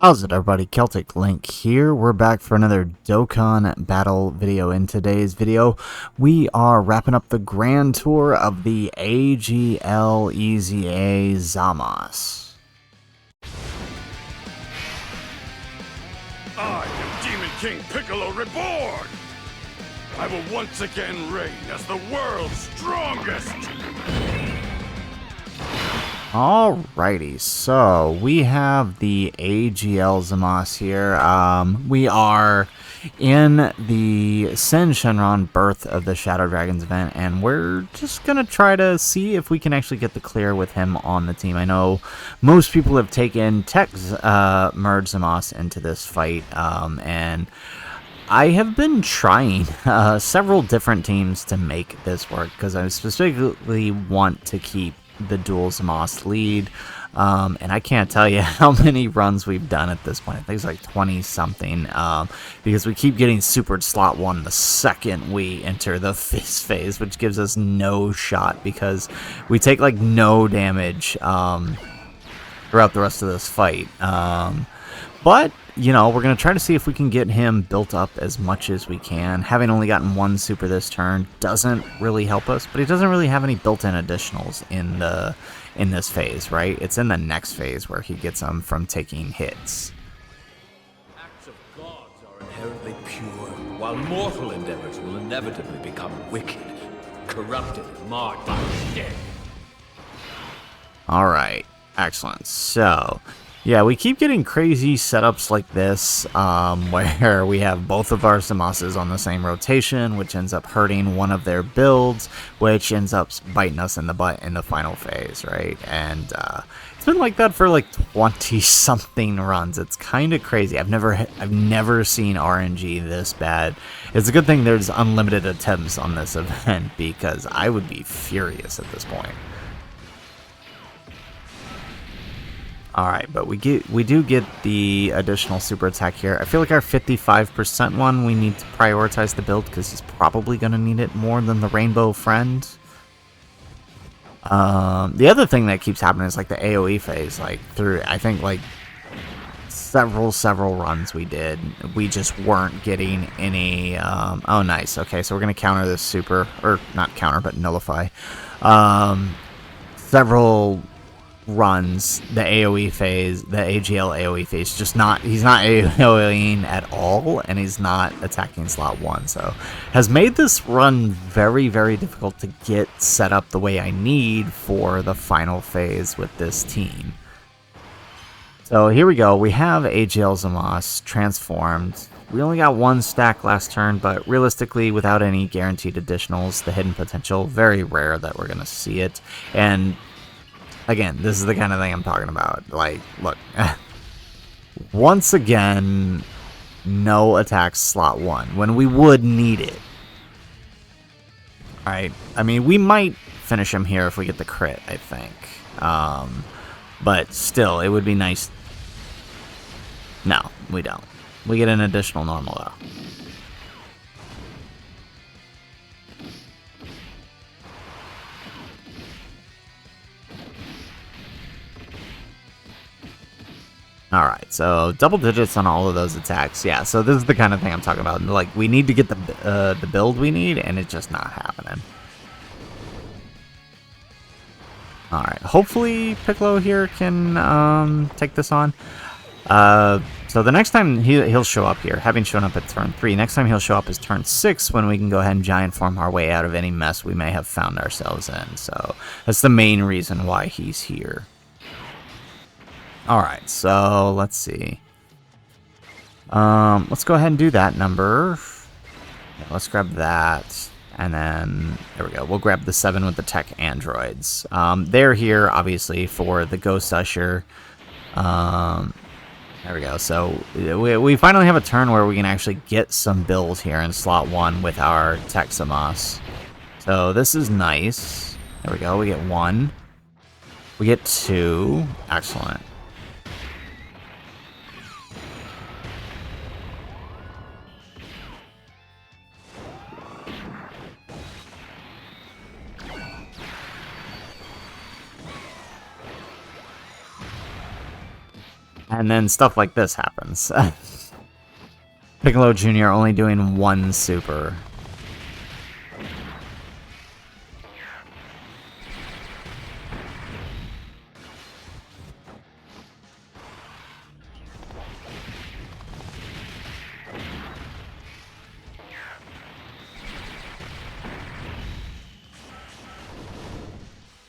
How's it, everybody? Celtic Link here. We're back for another Dokkan battle video. In today's video, we are wrapping up the grand tour of the AGL EZA Zamasu. I am Demon King Piccolo Reborn! I will once again reign as the world's strongest! Alrighty, so we have the AGL Zamasu here. We are in the SYN SHENRON Birth of the Shadow Dragons event, and we're just gonna try to see if we can actually get the clear with him on the team. I know most people have taken Tech Merge Zamasu into this fight, and I have been trying several different teams to make this work, because I specifically want to keep the dual Zamasu lead, and I can't tell you how many runs we've done at this point. I think it's like 20 something, because we keep getting supered slot 1 the second we enter the fist phase, which gives us no shot because we take like no damage throughout the rest of this fight. But you know, we're going to try to see if we can get him built up as much as we can. Having only gotten one super this turn doesn't really help us, but he doesn't really have any built-in additionals in this phase, right? It's in the next phase where he gets them from taking hits. Acts of gods are inherently pure, while mortal endeavors will inevitably become wicked, corrupted, and marred by death. Alright, excellent. So yeah, we keep getting crazy setups like this, where we have both of our Zamasus on the same rotation, which ends up hurting one of their builds, which ends up biting us in the butt in the final phase, right? And it's been like that for like 20-something runs. It's kind of crazy. I've never seen RNG this bad. It's a good thing there's unlimited attempts on this event, because I would be furious at this point. Alright, but we do get the additional super attack here. I feel like our 55% one, we need to prioritize the build because he's probably going to need it more than the Rainbow Friend. The other thing that keeps happening is like the AoE phase, like through, I think like several runs we did, we just weren't getting any, oh nice, okay, so we're going to counter this super, or not counter, but nullify. Several runs, the AoE phase, the AGL AoE phase, he's not AoEing at all, and he's not attacking slot 1, so has made this run very, very difficult to get set up the way I need for the final phase with this team. So here we go, we have AGL Zamasu transformed. We only got one stack last turn, but realistically, without any guaranteed additionals, the hidden potential, very rare that we're going to see it. And again, this is the kind of thing I'm talking about. Like, look, once again, no attacks slot 1 when we would need it. Alright, I mean, we might finish him here if we get the crit, I think. But still, it would be nice. No, we don't. We get an additional normal, though. Alright, so double digits on all of those attacks. Yeah, so this is the kind of thing I'm talking about. Like, we need to get the build we need, and it's just not happening. Alright, hopefully Piccolo here can take this on. So the next time he'll show up here, having shown up at turn 3, next time he'll show up is turn 6, when we can go ahead and giant form our way out of any mess we may have found ourselves in. So that's the main reason why he's here. Alright, so let's see. Let's go ahead and do that number. Yeah, let's grab that. And then, there we go. We'll grab the 7 with the tech androids. They're here, obviously, for the Ghost Usher. There we go. So, we finally have a turn where we can actually get some build here in slot 1 with our tech Zamasu. So, this is nice. There we go. We get 1. We get 2. Excellent. And then stuff like this happens. Piccolo Jr. only doing one super.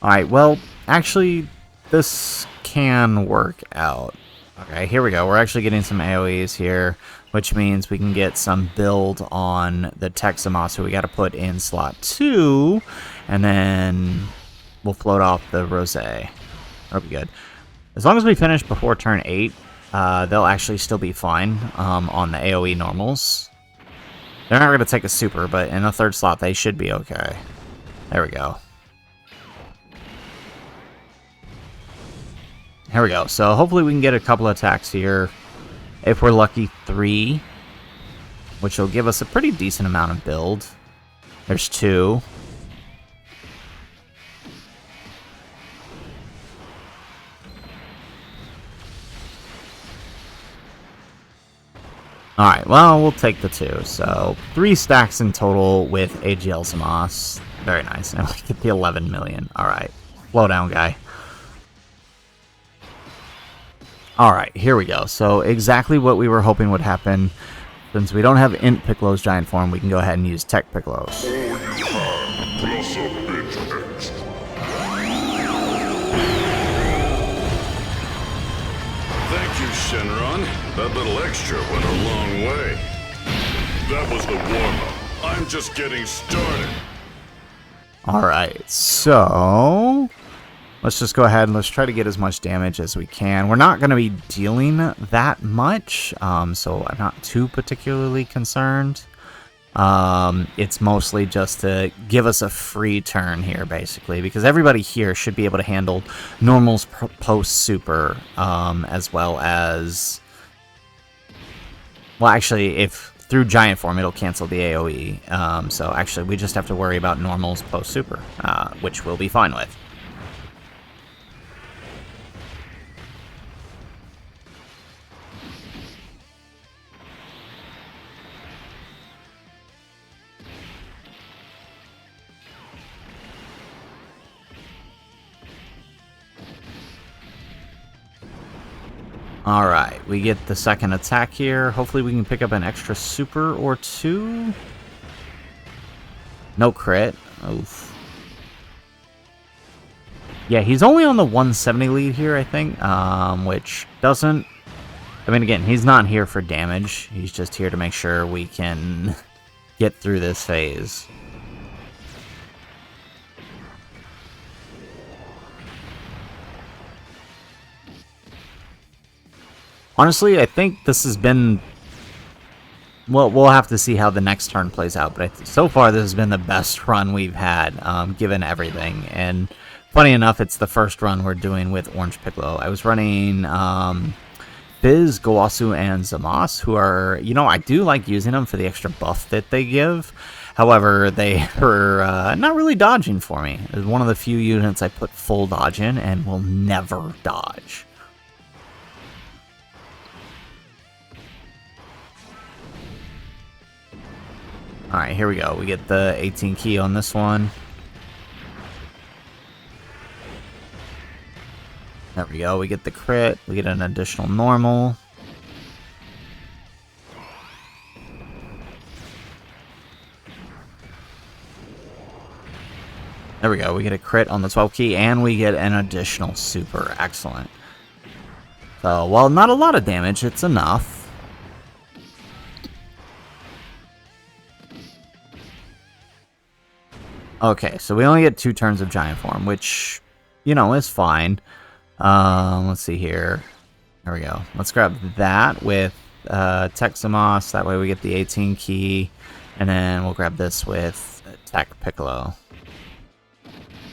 Alright, well, actually, this can work out. Okay, here we go. We're actually getting some AoEs here, which means we can get some build on the tech Zamasu we got to put in slot 2, and then we'll float off the Rosé. That'll be good. As long as we finish before turn 8, they'll actually still be fine on the AoE normals. They're not going to take a super, but in the third slot, they should be okay. There we go. Here we go. So hopefully we can get a couple attacks here. If we're lucky, 3. Which will give us a pretty decent amount of build. There's 2. Alright, well, we'll take the 2. So 3 stacks in total with AGL Zamasu. Very nice. And we get the 11 million. Alright. Slow down, guy. Alright, here we go. So exactly what we were hoping would happen. Since we don't have Int Piccolo's giant form, we can go ahead and use Tech Piccolo's. Thank you, Shenron. That little extra went a long way. That was the warm-up. I'm just getting started. Alright, so let's just go ahead and let's try to get as much damage as we can. We're not going to be dealing that much, so I'm not too particularly concerned. It's mostly just to give us a free turn here, basically, because everybody here should be able to handle normals post-super, as well as... Well, actually, if through giant form, it'll cancel the AoE. So actually, we just have to worry about normals post-super, which we'll be fine with. Alright, we get the second attack here. Hopefully we can pick up an extra super or 2. No crit. Oof. Yeah, he's only on the 170 lead here, I think, which doesn't... I mean, again, he's not here for damage. He's just here to make sure we can get through this phase. Honestly, I think this has been... Well, we'll have to see how the next turn plays out, but so far this has been the best run we've had, given everything. And funny enough, it's the first run we're doing with Orange Piccolo. I was running Biz, Gowasu, and Zamasu, who are... You know, I do like using them for the extra buff that they give. However, they were not really dodging for me. It's one of the few units I put full dodge in and will never dodge. Alright, here we go. We get the 18 key on this one. There we go. We get the crit. We get an additional normal. There we go. We get a crit on the 12 key, and we get an additional super. Excellent. So, while not a lot of damage, it's enough. Okay, so we only get 2 turns of giant form, which, you know, is fine. Let's see here. There we go. Let's grab that with Tech Zamasu. That way we get the 18 key. And then we'll grab this with Tech Piccolo.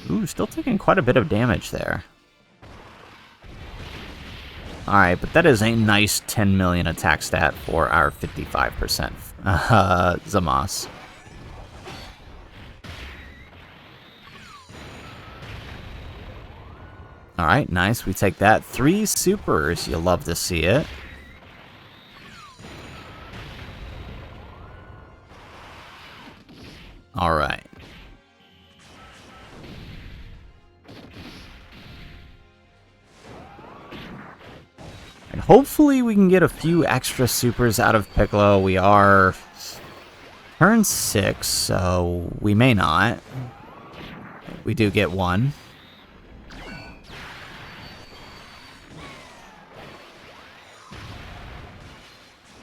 Ooh, still taking quite a bit of damage there. Alright, but that is a nice 10 million attack stat for our 55% Zamasu. Alright, nice. We take that. 3 supers. You love to see it. Alright. And hopefully we can get a few extra supers out of Piccolo. We are turn 6, so we may not. We do get 1.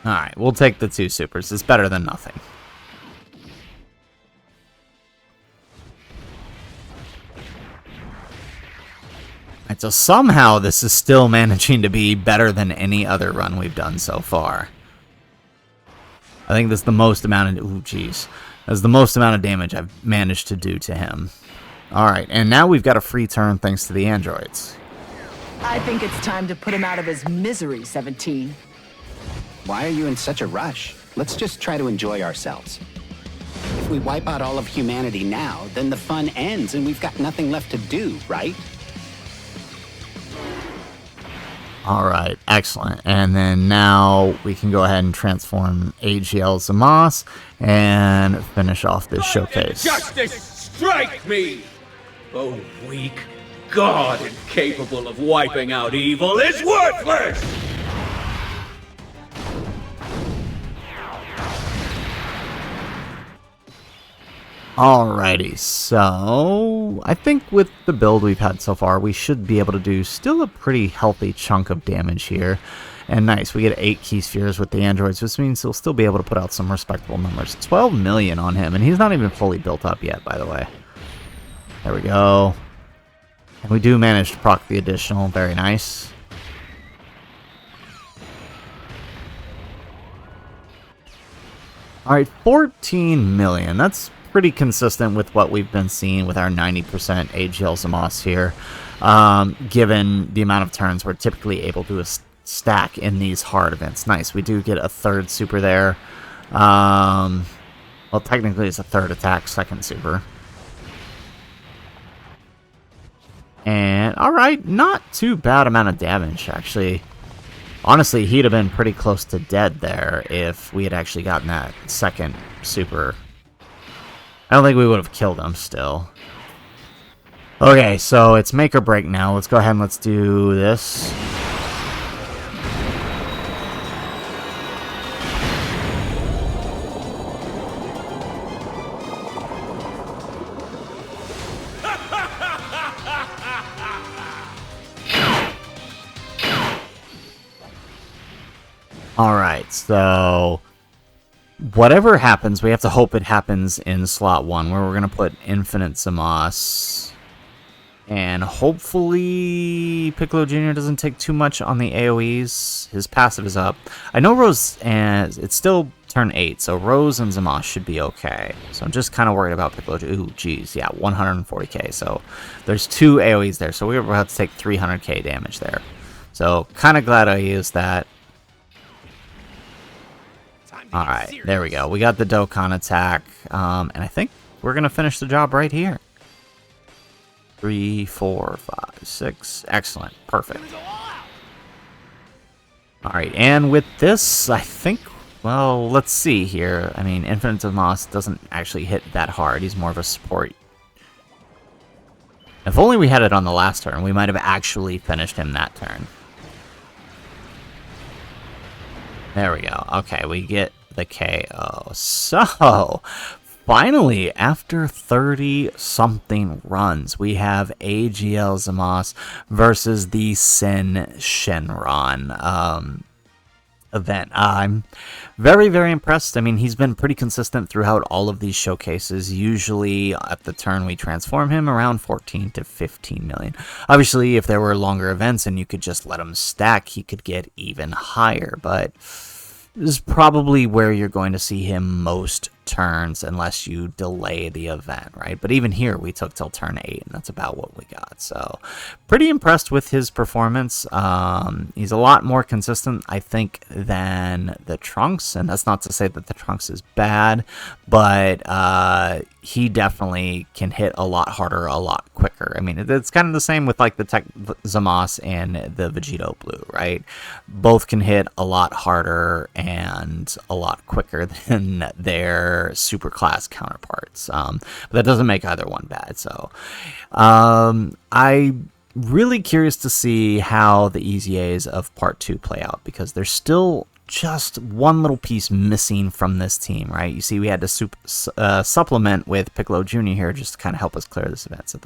Alright, we'll take the 2 supers. It's better than nothing. Alright, so somehow this is still managing to be better than any other run we've done so far. I think that's the most amount of... Ooh, jeez. That's the most amount of damage I've managed to do to him. Alright, and now we've got a free turn thanks to the androids. I think it's time to put him out of his misery, 17. Why are you in such a rush? Let's just try to enjoy ourselves. If we wipe out all of humanity now, then the fun ends and we've got nothing left to do, right? Alright, excellent. And then now we can go ahead and transform AGL Zamasu and finish off this showcase. Justice, strike me! Oh, weak god incapable of wiping out evil is worthless! Alrighty, so I think with the build we've had so far, we should be able to do still a pretty healthy chunk of damage here. And nice, we get 8 key spheres with the androids, which means he'll still be able to put out some respectable numbers. 12 million on him, and he's not even fully built up yet, by the way. There we go. And we do manage to proc the additional, very nice. Alright, 14 million, that's pretty consistent with what we've been seeing with our 90% AGL Zamasu here, given the amount of turns we're typically able to stack in these hard events. Nice, we do get a 3rd super there. Well, technically it's a 3rd attack, 2nd super. And, alright, not too bad amount of damage, actually. Honestly, he'd have been pretty close to dead there if we had actually gotten that 2nd super. I don't think we would have killed him still. Okay, so it's make or break now. Let's go ahead and let's do this. Alright, so whatever happens, we have to hope it happens in slot 1, where we're going to put Infinite Zamasu. And hopefully Piccolo Jr. doesn't take too much on the AoEs. His passive is up. I know Rose, and it's still turn 8, so Rose and Zamasu should be okay. So I'm just kind of worried about Piccolo Jr. Ooh, geez, yeah, 140k. So there's 2 AoEs there, so we're about to take 300k damage there. So kind of glad I used that. Alright, there we go. We got the Dokkan attack, and I think we're going to finish the job right here. 3, 4, 5, 6. Excellent. Perfect. Alright, and with this, I think, well, let's see here. I mean, Infinite Zamasu doesn't actually hit that hard. He's more of a support. If only we had it on the last turn, we might have actually finished him that turn. There we go. Okay, we get the KO. So, finally, after 30-something runs, we have AGL Zamasu versus the SYN Shenron event. I'm very, very impressed. I mean, he's been pretty consistent throughout all of these showcases. Usually, at the turn we transform him, around 14 to 15 million. Obviously, if there were longer events and you could just let him stack, he could get even higher, but this is probably where you're going to see him most turns unless you delay the event, right? But even here, we took till turn 8, and that's about what we got. So pretty impressed with his performance. He's a lot more consistent, I think, than the Trunks, and that's not to say that the Trunks is bad, but he definitely can hit a lot harder, a lot quicker. I mean, it's kind of the same with like the Zamasu and the Vegito Blue, right? Both can hit a lot harder and a lot quicker than their super class counterparts. But that doesn't make either one bad. So I'm really curious to see how the EZAs of Part 2 play out, because there's still just one little piece missing from this team, right? You see, we had to supplement with Piccolo Jr. here just to kind of help us clear this event. So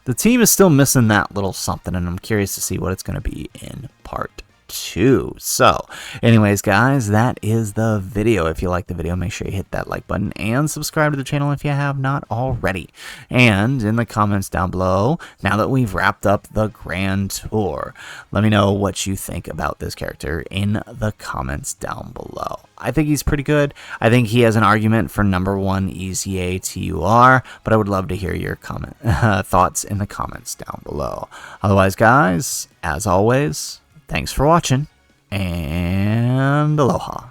the team is still missing that little something, and I'm curious to see what it's going to be in Part 2. So anyways, guys, that is the video. If you like the video, make sure you hit that like button and subscribe to the channel if you have not already. And in the comments down below, now that we've wrapped up the Grand Tour, let me know what you think about this character in the comments down below. I think he's pretty good. I think he has an argument for #1 EZA TUR, but I would love to hear your thoughts in the comments down below. Otherwise, guys, as always, thanks for watching, and aloha.